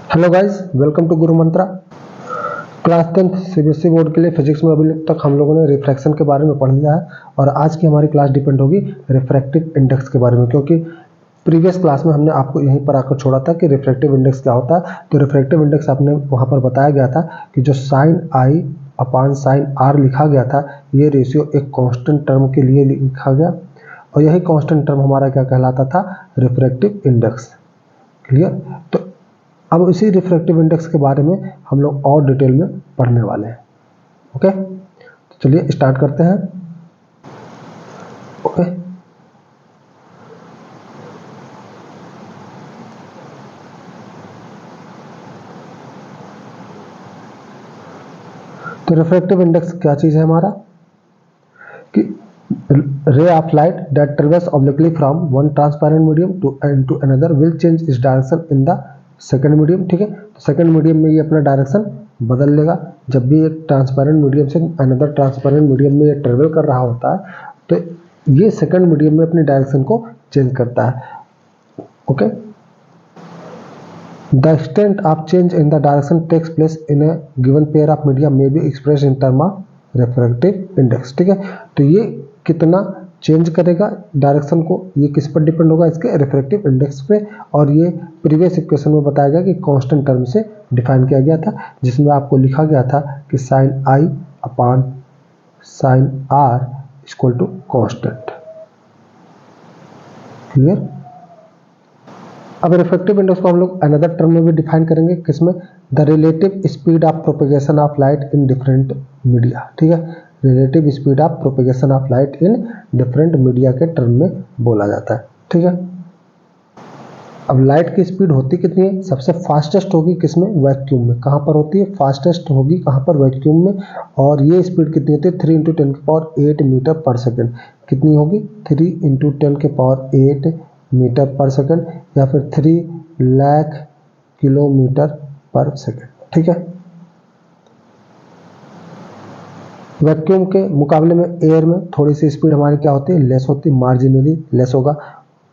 Hello guys, welcome to Guru Mantra. Class 10th CBSE board के लिए physics में अभी तक हम लोगों ने रिफ्रैक्शन के बारे में पढ़ लिया है और आज की हमारी क्लास डिपेंड होगी रिफ्रैक्टिव इंडेक्स के बारे में, क्योंकि प्रीवियस क्लास में हमने आपको यहीं पर आकर छोड़ा था कि रिफ्रैक्टिव इंडेक्स क्या होता है। तो रिफ्रैक्टिव इंडेक्स आपने वहाँ पर बताया गया था कि जो sine i upon sine r लिखा गया था, ये रेशियो एक कॉन्स्टेंट टर्म के लिए लिखा गया और यही कॉन्स्टेंट टर्म हमारा क्या कहलाता था, रिफ्रैक्टिव इंडेक्स। क्लियर? तो अब इसी रिफ्रैक्टिव इंडेक्स के बारे में हम लोग और डिटेल में पढ़ने वाले हैं। ओके, तो चलिए स्टार्ट करते हैं। ओके, तो रिफ्रैक्टिव इंडेक्स क्या चीज़ है हमारा कि ray of light that travels obliquely from one transparent medium to another will change its direction in the second medium। ठीक है, तो सेकंड मीडियम में ये अपना डायरेक्शन बदल लेगा। जब भी एक ट्रांसपेरेंट मीडियम से अनदर ट्रांसपेरेंट मीडियम में ये ट्रेवल कर रहा होता है तो ये सेकंड मीडियम में अपनी डायरेक्शन को चेंज करता है। Okay, the extent of change in the direction takes place in a given pair of media may be express in term of refractive index. ठीक है, तो ये कितना चेंज करेगा डायरेक्शन को, ये किस पर डिपेंड होगा, इसके रिफ्रैक्टिव इंडेक्स पे। और ये प्रीवियस इक्वेशन में बताया गया कि कांस्टेंट टर्म से डिफाइन किया गया था, जिसमें आपको लिखा गया था कि sine i upon sine r equal to constant. Clear? अब रिफ्रैक्टिव इंडेक्स को हम लोग अनदर टर्म में भी डिफाइन करेंगे, किसमें, the relative speed of propagation of light in different media. ठीक है, relative speed of propagation of light in different media के टर्म में बोला जाता है। ठीक है, अब लाइट की स्पीड होती कितनी है, सबसे फास्टेस्ट होगी किसमें, वैक्यूम में। कहाँ पर होती है, फास्टेस्ट होगी कहाँ पर, वैक्यूम में। और ये स्पीड कितनी होती है, 3 × 10⁸ मीटर पर सेकेंड। कितनी होगी, 3 × 10⁸ मीटर पर सेकेंड या फिर 3 लाख किलोमीटर पर सेकेंड। ठीक है, वैक्यूम के मुकाबले में एयर में थोड़ी सी स्पीड हमारी क्या होती है, लेस होती है, मार्जिनली लेस होगा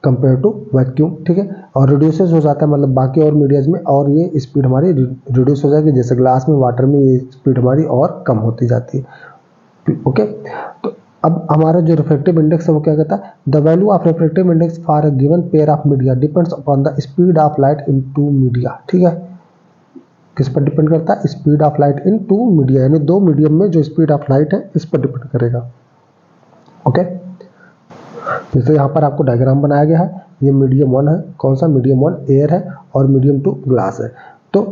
कंपेयर टू वैक्यूम। ठीक है, और रिड्यूसेस हो जाता है, मतलब बाकी और मीडियाज में और ये स्पीड हमारी रिड्यूस हो जाएगी, जैसे ग्लास में, वाटर में ये स्पीड हमारी और कम होती जाती है। ओके, तो अब हमारा जो रिफ्रैक्टिव इंडेक्स है वो क्या कहता है, the value of refractive index for a given pair of media depends upon the speed of light in two media. ठीक है, किस पर डिपेंड करता है, speed of light in two media, यानी दो मीडियम में जो स्पीड ऑफ लाइट है इस पर डिपेंड करेगा। ओके, जैसे यहाँ पर आपको डायग्राम बनाया गया है, ये मीडियम 1 है, कौन सा, मीडियम 1 एयर है और मीडियम 2 ग्लास है। तो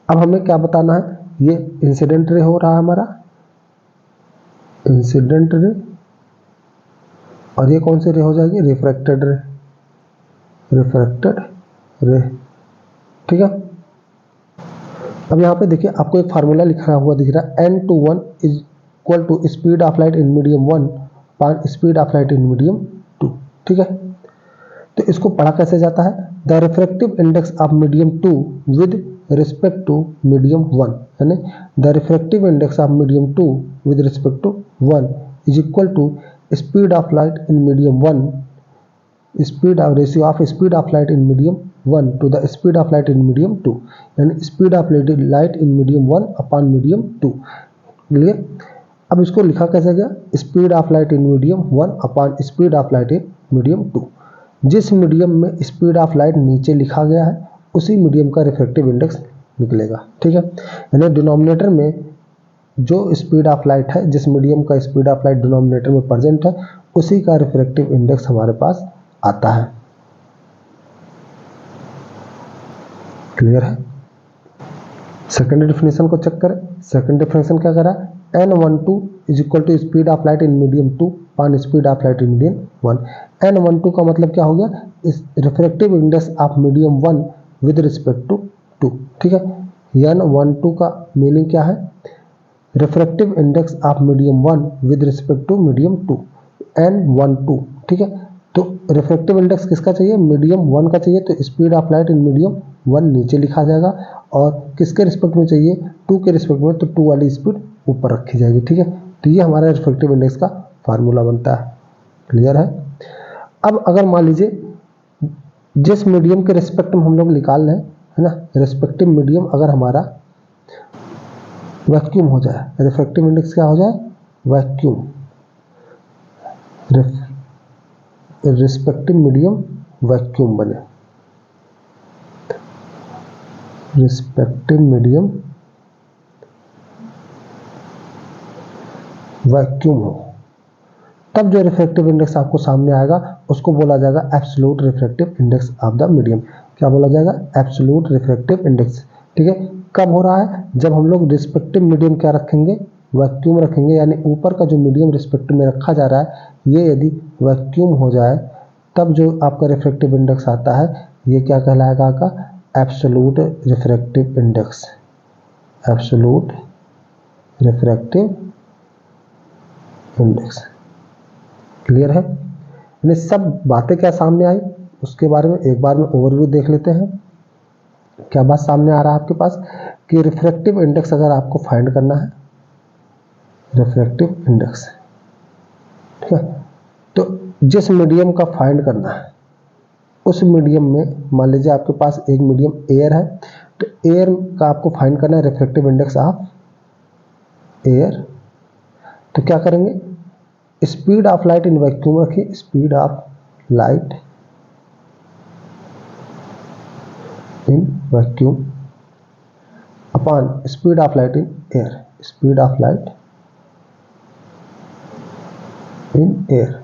अब हमें क्या बताना है, ये इंसिडेंट रे हो रहा है हमारा, इंसिडेंट रे, और ये कौन सी रे हो जाएगी, रिफ्रैक्टेड रे, रिफ्रैक्टेड रे। ठीक है, अब यहाँ पे देखिए आपको एक फार्मूला लिखा हुआ दिख रहा है, n/1 is equal to speed of light in medium 1 upon speed of light in medium 2। ठीक है, तो इसको पढ़ा कैसे जाता है, the refractive index of medium 2 with respect to medium 1, यानी the refractive index of medium 2 with respect to 1 is equal to speed of light in medium 1, speed of ratio of speed of light in medium 1 to the speed of light in medium 2, यानी speed of light in medium 1 upon medium 2। Clear? अब इसको लिखा कैसे गया, speed of light in medium 1 upon speed of light in medium 2। जिस medium में speed of light नीचे लिखा गया है उसी मीडियम का रिफ्रैक्टिव इंडेक्स निकलेगा। ठीक है, यानी डिनोमिनेटर में जो स्पीड ऑफ लाइट है, जिस मीडियम का स्पीड ऑफ लाइट डिनोमिनेटर में प्रेजेंट है, उसी का रिफ्रैक्टिव इंडेक्स हमारे पास आता है। क्लियर है? सेकेंड डेफिनेशन को चेक करें, सेकेंड डेफिनेशन क्या करा, n12 is equal to speed of light in medium 2 upon speed of light in medium 1। n12 का मतलब क्या हो गया, इस refractive index of medium 1 with respect to 2। ठीक है, n12 का मीनिंग क्या है, refractive index of medium 1 with respect to medium 2, n12। ठीक है, तो रिफ्रैक्टिव इंडेक्स किसका चाहिए, मीडियम 1 का चाहिए, तो speed of light in medium 1 नीचे लिखा जाएगा और किसके रिस्पेक्ट में चाहिए, 2 के रिस्पेक्ट में, तो 2 वाली स्पीड ऊपर रखी जाएगी। ठीक है, तो ये हमारा रिफ्रैक्टिव इंडेक्स का फार्मूला बनता है। क्लियर है? अब अगर मान लीजिए जिस मीडियम के रिस्पेक्ट में हम लोग निकाल लें है ना, रिस्पेक्टिव मीडियम अगर हमारा वैक्यूम हो जाए, रिफ्रैक्टिव इंडेक्स क्या हो जाए, वैक्यूम, रिस्पेक्टिव मीडियम वैक्यूम बने, रिस्पेक्टिव मीडियम वैक्यूम हो, तब जो रिफ्रैक्टिव इंडेक्स आपको सामने आएगा उसको बोला जाएगा absolute refractive index of the medium. क्या बोला जाएगा, एब्सोल्यूट रिफ्रैक्टिव इंडेक्स। ठीक है, कब हो रहा है, जब हम लोग रिस्पेक्टिव मीडियम क्या रखेंगे, वैक्यूम रखेंगे, यानी ऊपर का जो मीडियम रिस्पेक्टिव में रखा जा रहा है ये यदि वैक्यूम हो जाए तब जो आपका रिफ्रैक्टिव इंडेक्स आता है ये क्या कहलाएगा, आपका absolute refractive index, absolute refractive index. Clear है, ये सब बातें क्या सामने आई उसके बारे में एक बार में ओवरव्यू देख लेते हैं। क्या बात सामने आ रहा है आपके पास कि रिफ्रैक्टिव इंडेक्स अगर आपको फाइंड करना है, रिफ्रैक्टिव इंडेक्स, ठीक है, तो जिस मीडियम का फाइंड करना है उस मीडियम में, मान लीजिए आपके पास एक मीडियम एयर है, तो एयर का आपको फाइंड करना है रिफ्रैक्टिव इंडेक्स ऑफ एयर। तो क्या करेंगे, speed of light in vacuum रखिए, speed of light in vacuum upon speed of light in air, speed of light in air.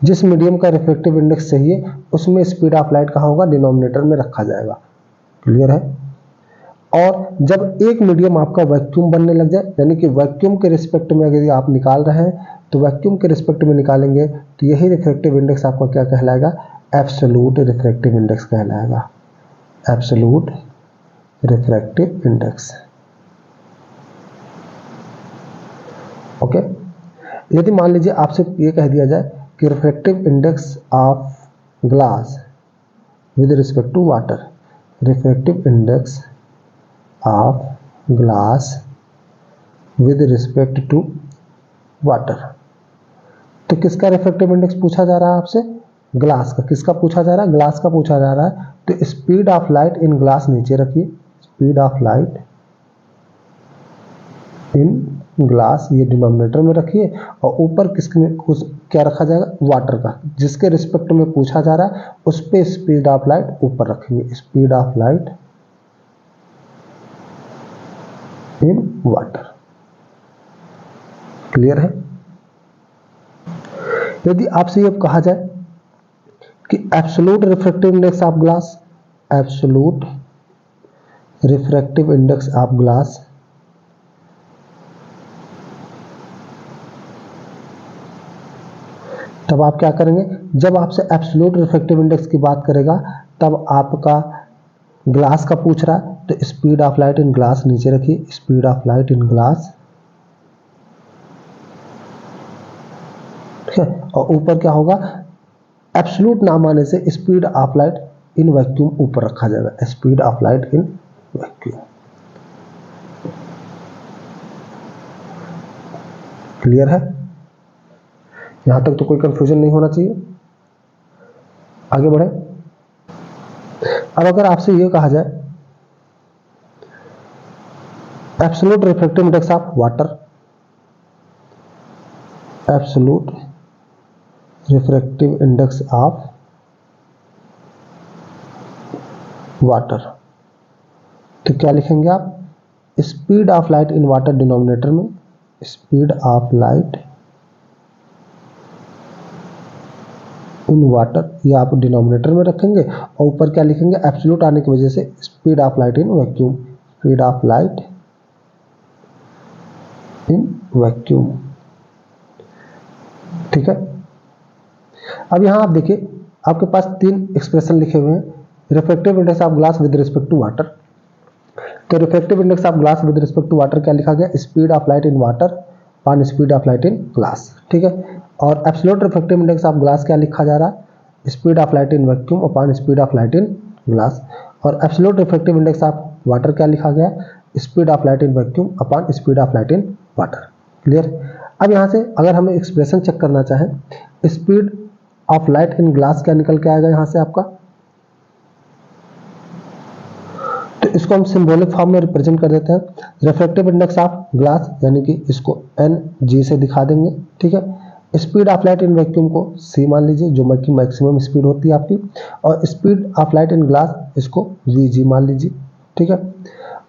जिस मीडियम का रिफ्रैक्टिव इंडेक्स चाहिए उसमें स्पीड ऑफ लाइट कहाँ होगा, डिनोमिनेटर में रखा जाएगा। क्लियर है, और जब एक मीडियम आपका वैक्यूम बनने लग जाए, यानी कि वैक्यूम के रिस्पेक्ट में अगर आप निकाल रहे हैं तो वैक्यूम के रिस्पेक्ट में निकालेंगे तो यही रिफ्रैक्टिव इंडेक्स आपका क्या कहलाएगा, एब्सोल्यूट रिफ्रैक्टिव इंडेक्स कहलाएगा, एब्सोल्यूट रिफ्रैक्टिव इंडेक्स। ओके, यदि मान लीजिए आपसे ये कह दिया जाए कि refractive index of glass with respect to water, refractive index of glass with respect to water, तो किसका रिफ्रैक्टिव इंडेक्स पूछा जा रहा है आपसे, ग्लास का। किसका पूछा जा रहा है, ग्लास का पूछा जा रहा है। तो speed of light in glass नीचे रखिए, speed of light in glass ये डिनोमिनेटर में रखिए, और ऊपर किसके कुछ क्या रखा जाएगा, वाटर का, जिसके रिस्पेक्ट में पूछा जा रहा है उस पे स्पीड ऑफ लाइट ऊपर रखेंगे, speed of light in water. Clear है, यदि आपसे ये कहा जाए कि absolute refractive index of glass, absolute refractive index of glass तब आप क्या करेंगे, जब आपसे एब्सोल्यूट रिफ्रैक्टिव इंडेक्स की बात करेगा तब आपका ग्लास का पूछ रहा है तो speed of light in glass नीचे रखिए, speed of light in glass, ठीक है, और ऊपर क्या होगा, एब्सोल्यूट नाम आने से speed of light in vacuum ऊपर रखा जाएगा, speed of light in vacuum. Clear है, यहां तक तो कोई कंफ्यूजन नहीं होना चाहिए। आगे बढ़े, अब अगर आपसे यह कहा जाए absolute refractive index of water, absolute refractive index of water, तो क्या लिखेंगे आप, speed of light in water denominator में, speed of light in water ये आप डिनोमिनेटर में रखेंगे, और ऊपर क्या लिखेंगे, एब्सोल्यूट आने की वजह से speed of light in vacuum, speed of light in vacuum. ठीक है, अब यहां आप देखिए आपके पास तीन एक्सप्रेशन लिखे हुए हैं, refractive index of glass with respect to water. तो refractive index of glass with respect to water क्या लिखा गया, speed of light in water upon speed of light in glass. ठीक है, और absolute refractive index of glass क्या लिखा जा रहा है, speed of light in vacuum upon speed of light in glass. और absolute refractive index of water क्या लिखा गया, speed of light in vacuum upon speed of light in water. Clear, अब यहां से अगर हमें एक्सप्रेशन चेक करना चाहें, speed of light in glass क्या निकल के आएगा यहां से आपका, तो इसको हम सिंबॉलिक फॉर्म में रिप्रेजेंट कर देते हैं। रिफ्रैक्टिव इंडेक्स ऑफ ग्लास यानी कि इसको NG से दिखा देंगे, ठीक है। Speed of light in vacuum को C मान लीजिए, जो कि मैक्सिमम स्पीड होती है आपकी, और speed of light in glass इसको VG मान लीजिए, ठीक है।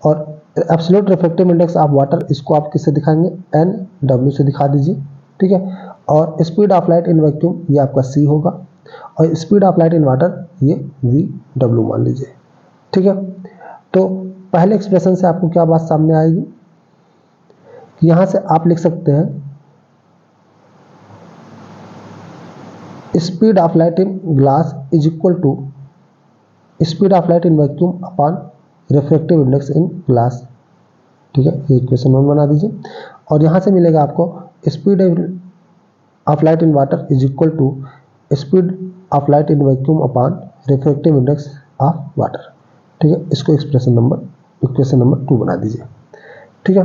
और absolute refractive index of water इसको आप किससे दिखाएंगे, NW से दिखा दीजिए, ठीक है। और speed of light in vacuum ये आपका C होगा, और speed of light in water ये VW मान लीजिए, ठीक है। तो पहले एक्सप्रेशन से आपको क्या बात सामने आएगी कि यहां से आप लिख सकते हैं speed of light in glass is equal to speed of light in vacuum upon refractive index in glass, ठीक है। ये इक्वेशन 1 बना दीजिए। और यहां से मिलेगा आपको speed of light in water is equal to speed of light in vacuum upon refractive index of water, ठीक है। इसको इक्वेशन नंबर 2 बना दीजिए, ठीक है।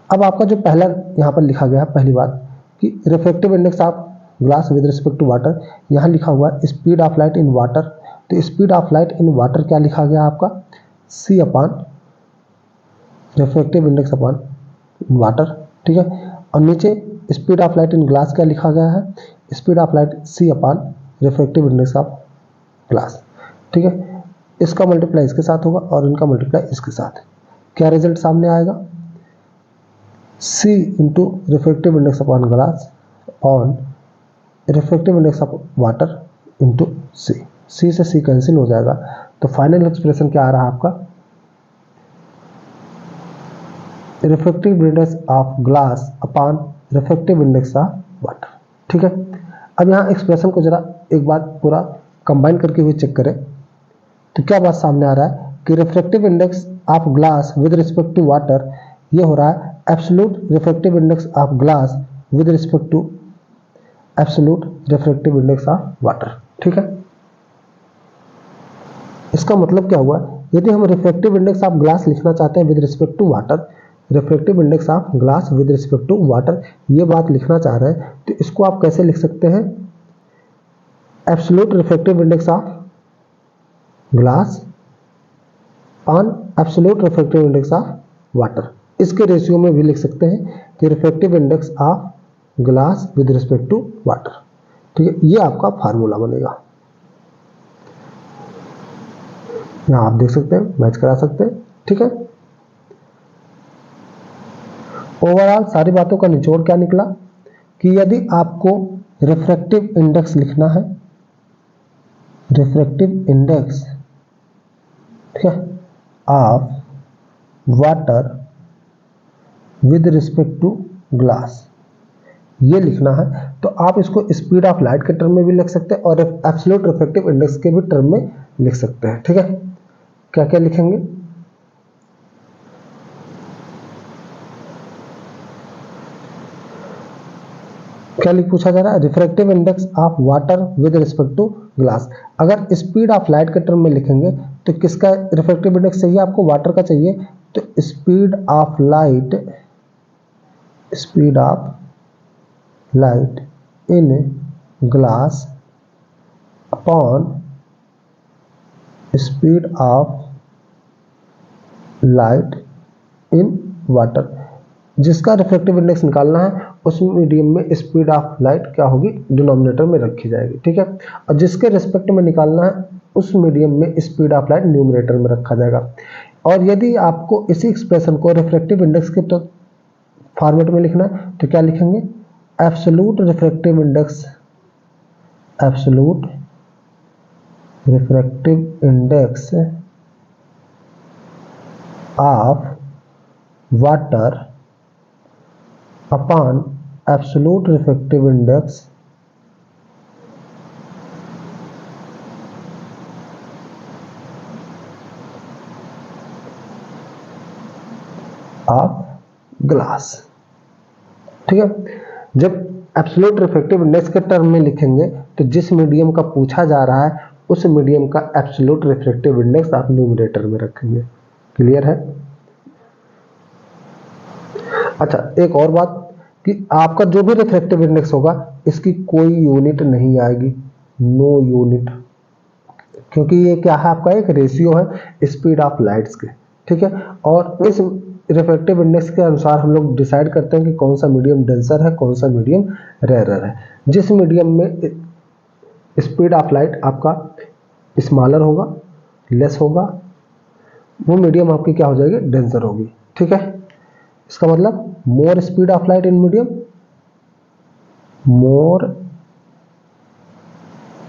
अब आपका जो पहला यहाँ पर लिखा गया है, पहली बात कि refractive index of glass with respect to water, यहाँ लिखा हुआ है speed of light in water, तो speed of light in water क्या लिखा गया आपका, C upon refractive index upon water, ठीक है। और नीचे speed of light in glass क्या लिखा गया है, speed of light C upon refractive index of glass, ठीक है। इसका मल्टीप्लाई इसके साथ होगा और इनका मल्टीप्लाई इसके साथ, क्या रिजल्ट सामने आएगा, C into refractive index upon glass on refractive index of water into C से C कैंसिल हो जाएगा। तो फाइनल एक्सप्रेशन क्या आ रहा है आपका, refractive index of glass upon refractive index of water, ठीक है। अब यहाँ एक्सप्रेशन को जरा एक बार पूरा कंबाइन करके हुए चेक करें तो क्या बात सामने आ रहा है कि refractive index of glass with respect to water, ये हो रहा है absolute refractive index of glass with respect to absolute refractive index of water, ठीक है। इसका मतलब क्या हुआ, यदि हम रिफ्रैक्टिव इंडेक्स ऑफ ग्लास लिखना चाहते हैं with respect to water, refractive index of glass with respect to water, ये बात लिखना चाह रहे हैं, तो इसको आप कैसे लिख सकते हैं, absolute refractive index of glass on absolute refractive index of water. इसके रेशियो में भी लिख सकते हैं कि refractive index of glass with respect to water, ठीक है। ये आपका फार्मूला बनेगा, यहां आप देख सकते हैं, मैच करा सकते हैं, ठीक है। ओवरऑल सारी बातों का निचोड़ क्या निकला कि यदि आपको रिफ्रैक्टिव इंडेक्स लिखना है, रिफ्रैक्टिव इंडेक्स, ठीक है, of water with respect to glass, ये लिखना है, तो आप इसको स्पीड ऑफ लाइट के टर्म में भी लिख सकते हैं और एब्सोल्यूट रिफ्रैक्टिव इंडेक्स के भी टर्म में लिख सकते हैं, ठीक है। क्या क्या लिखेंगे, क्या लिख पूछा जा रहा है, refractive index of water with respect to glass. अगर स्पीड ऑफ लाइट के टर्म में लिखेंगे तो किसका रिफ्रैक्टिव इंडेक्स चाहिए आपको, वाटर का चाहिए, तो speed of light in glass upon speed of light in water. जिसका रिफ्रैक्टिव इंडेक्स निकालना है उस मीडियम में स्पीड ऑफ लाइट क्या होगी, डिनोमिनेटर में रखी जाएगी, ठीक है। और जिसके रिस्पेक्ट में निकालना है उस मीडियम में स्पीड ऑफ लाइट न्यूमरेटर में रखा जाएगा। और यदि आपको इसी एक्सप्रेशन को रिफ्रैक्टिव इंडेक्स के फॉर्मेट में लिखना है तो क्या लिखेंगे, absolute refractive index of water upon absolute refractive index of glass, ठीक है। जब एब्सोल्यूट रिफ्रैक्टिव इंडेक्स के टर्म में लिखेंगे तो जिस मीडियम का पूछा जा रहा है उस मीडियम का एब्सोल्यूट रिफ्रैक्टिव इंडेक्स आप न्यूमरेटर में रखेंगे, क्लियर है। अच्छा, एक और बात कि आपका जो भी रिफ्रैक्टिव इंडेक्स होगा इसकी कोई यूनिट नहीं आएगी, नो यूनिट, क्योंकि ये क्या है, आपका एक रेशियो है स्पीड ऑफ लाइट्स के, ठीक है। और इस रिफ्रैक्टिव इंडेक्स के अनुसार हम लोग डिसाइड करते हैं कि कौन सा मीडियम डेंसर है, कौन सा मीडियम रेयरर है। जिस मीडियम में स्पीड ऑफ लाइट आपका स्मॉलर होगा, लेस होगा, वो मीडियम आपकी क्या हो जाएगी, डेंसर होगी, ठीक है। इसका मतलब more speed of light in medium, more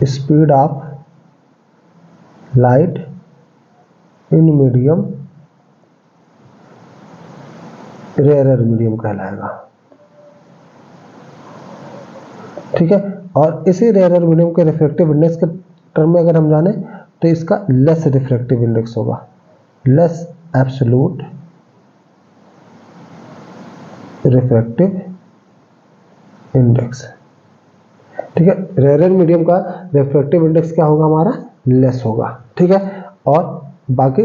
speed of light in medium rarer medium कहलाएगा, ठीक है। और इसी रेयरर मीडियम के रिफ्रैक्टिव इंडेक्स के टर्म में अगर हम जाने तो इसका लेस रिफ्रैक्टिव इंडेक्स होगा, लेस एब्सोल्यूट रिफ्रैक्टिव इंडेक्स, ठीक है। रेयरर मीडियम का रिफ्रैक्टिव इंडेक्स क्या होगा, हमारा लेस होगा, ठीक है। और बाकी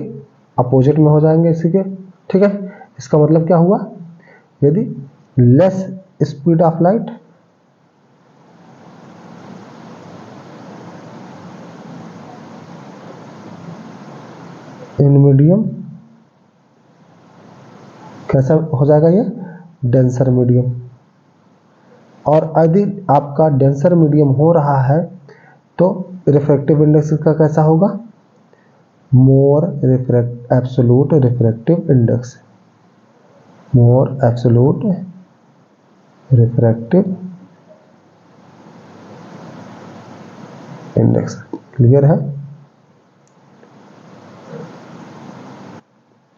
अपोजिट में हो जाएंगे इसी के, ठीक है। इसका मतलब क्या हुआ, यदि less speed of light in medium, कैसा हो जाएगा ये, डेंसर मीडियम। और यदि आपका डेंसर मीडियम हो रहा है तो रिफ्रैक्टिव इंडेक्स का कैसा होगा, मोर एब्सोल्यूट रिफ्रैक्टिव इंडेक्स, मोर एब्सोल्यूट रिफ्रैक्टिव इंडेक्स। क्लियर है?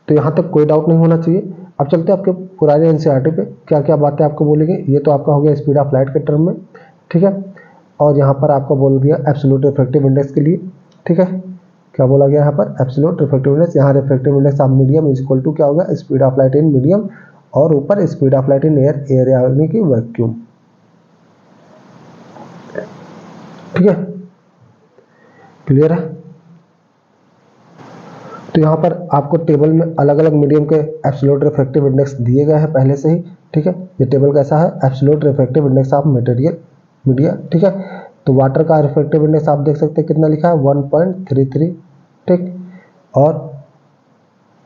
तो यहां तक कोई डाउट नहीं होना चाहिए। अब चलते हैं आपके पुराने एनसीईआरटी पे, क्या क्या बातें आपको बोलेंगे। ये तो आपका हो गया स्पीड ऑफ लाइट के टर्म में, ठीक है। और यहाँ पर आपको बोल दिया एब्सोल्यूट रिफ्रैक्टिव इंडेक्स के लिए, ठीक है। क्या बोला गया यहाँ पर, एब्सोल्यूट रिफ्रैक्टिव इंडेक्स। यहाँ refractive index of medium is equal to क्या होगा, speed of light in medium, और ऊपर speed of light in air, air यानी कि वैक्यूम, ठीक है। क्लियर है? तो यहाँ पर आपको टेबल में अलग अलग मीडियम के एब्सोल्यूट रिफ्रैक्टिव इंडेक्स दिए गए हैं पहले से ही, ठीक है। ये टेबल कैसा है, absolute refractive index of material media, ठीक है। तो वाटर का रिफ्रैक्टिव इंडेक्स आप देख सकते हैं कितना लिखा है, 1.33, ठीक। और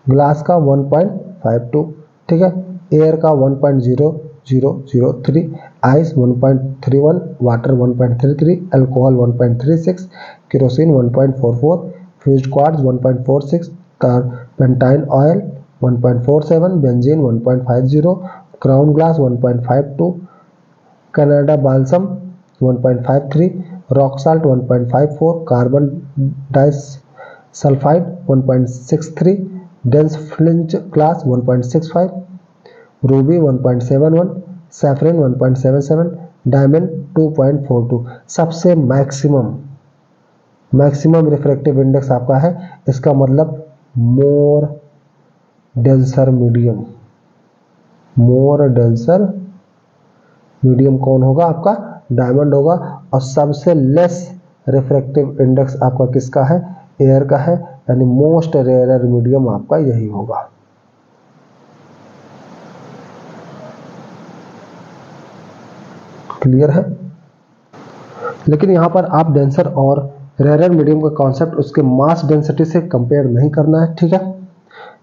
ग्लास का 1.52, ठीक है। एयर का 1.0003, ice 1.31, water 1.33, alcohol 1.36, kerosene 1.44, fused quartz 1.46, turpentine oil 1.47, benzene 1.50, crown glass 1.52, Canada balsam 1.53, rock salt 1.54, carbon disulphide 1.63, dense flint glass 1.65, Ruby 1.71, saffron 1.77, diamond 2.42। सबसे मैक्सिमम रिफ्रैक्टिव इंडेक्स आपका है, इसका मतलब मोर डेंसर मीडियम, मोर डेंसर मीडियम कौन होगा, आपका diamond होगा। और सबसे लेस रिफ्रैक्टिव इंडेक्स आपका किसका है, एयर का है, यानी मोस्ट रेयरर मीडियम आपका यही होगा। क्लियर है? लेकिन यहां पर आप डेंसर और रेयरर मीडियम का कॉन्सेप्ट उसके मास डेंसिटी से कंपेयर नहीं करना है, ठीक है।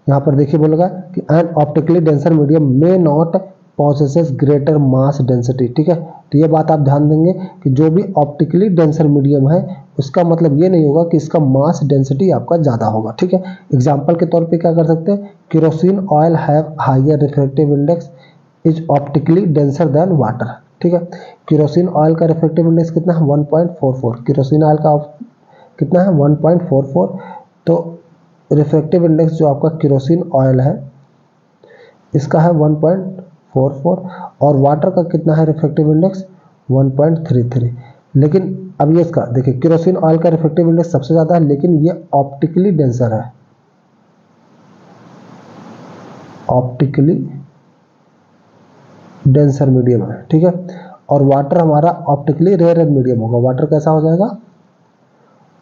यहां पर देखिए बोलेगा कि N optically denser medium may not possesses greater mass density, ठीक है। तो ये बात आप ध्यान देंगे कि जो भी ऑप्टिकली डेंसर मीडियम है उसका मतलब ये नहीं होगा कि इसका मास डेंसिटी आपका ज्यादा होगा, ठीक है। एग्जाम्पल के तौर पे क्या कर सकते हैं, kerosene oil have higher refractive index is optically denser than water, ठीक है। केरोसिन ऑयल का रिफ्रैक्टिव इंडेक्स कितना है, 1.44। केरोसिन ऑयल का कितना है, 1.44। तो रिफ्रैक्टिव इंडेक्स जो आपका केरोसिन ऑयल है इसका है 1.44, और वाटर का कितना है रिफ्रैक्टिव इंडेक्स, 1.33। लेकिन अब ये इसका देखिए, केरोसिन ऑयल का रिफ्रैक्टिव इंडेक्स सबसे ज्यादा है, लेकिन ये ऑप्टिकली डेंसर है, ऑप्टिकली डेंसर मीडियम है, ठीक है। और वाटर हमारा ऑप्टिकली रेयरर मीडियम होगा। वाटर कैसा हो जाएगा,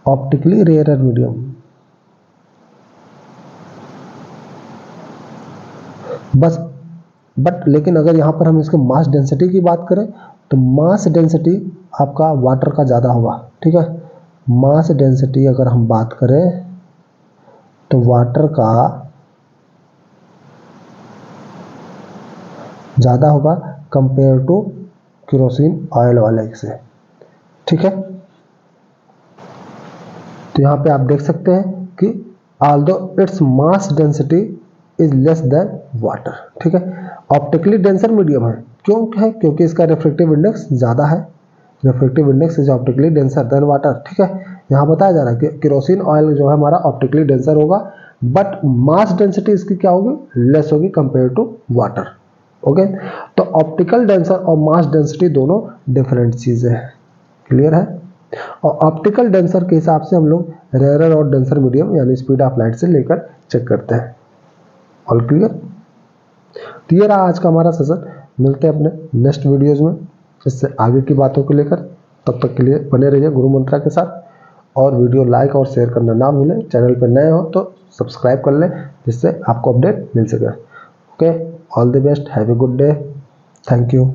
ऑप्टिकली रेयरर मीडियम। बस बट लेकिन अगर यहां पर हम इसके मास डेंसिटी की बात करें तो मास डेंसिटी आपका वाटर का ज्यादा होगा, ठीक है। मास डेंसिटी अगर हम बात करें तो वाटर का ज़्यादा होगा कंपेयर टू केरोसिन ऑयल वाले से, ठीक है। तो यहाँ पे आप देख सकते हैं कि although its mass density is less than water, ठीक है। ऑप्टिकली डेंसर मीडियम है, क्यों है? क्योंकि इसका रिफ्रैक्टिव इंडेक्स ज़्यादा है, refractive index is optically denser than water, ठीक है। यहाँ बताया जा रहा है कि केरोसिन ऑयल जो है हमारा ऑप्टिकली डेंसर होगा, बट मास डेंसिटी इसकी क्या होगी? लेस होगी कंपेयर टू वाटर, ओके। तो ऑप्टिकल डेंसर और मास डेंसिटी दोनों डिफरेंट चीज़ें हैं, क्लियर है। और ऑप्टिकल डेंसर के हिसाब से हम लोग रेयरर और डेंसर मीडियम यानी स्पीड ऑफ लाइट से लेकर चेक करते हैं। All clear? तो ये रहा आज का हमारा सेशन। मिलते हैं अपने नेक्स्ट वीडियोज में इससे आगे की बातों को लेकर। तब तक के लिए बने रहिए गुरु मंत्रा के साथ, और वीडियो लाइक और शेयर करना ना भूलें। चैनल पर नए हो तो सब्सक्राइब कर लें, जिससे आपको अपडेट मिल सके। Okay, all the best, have a good day, thank you.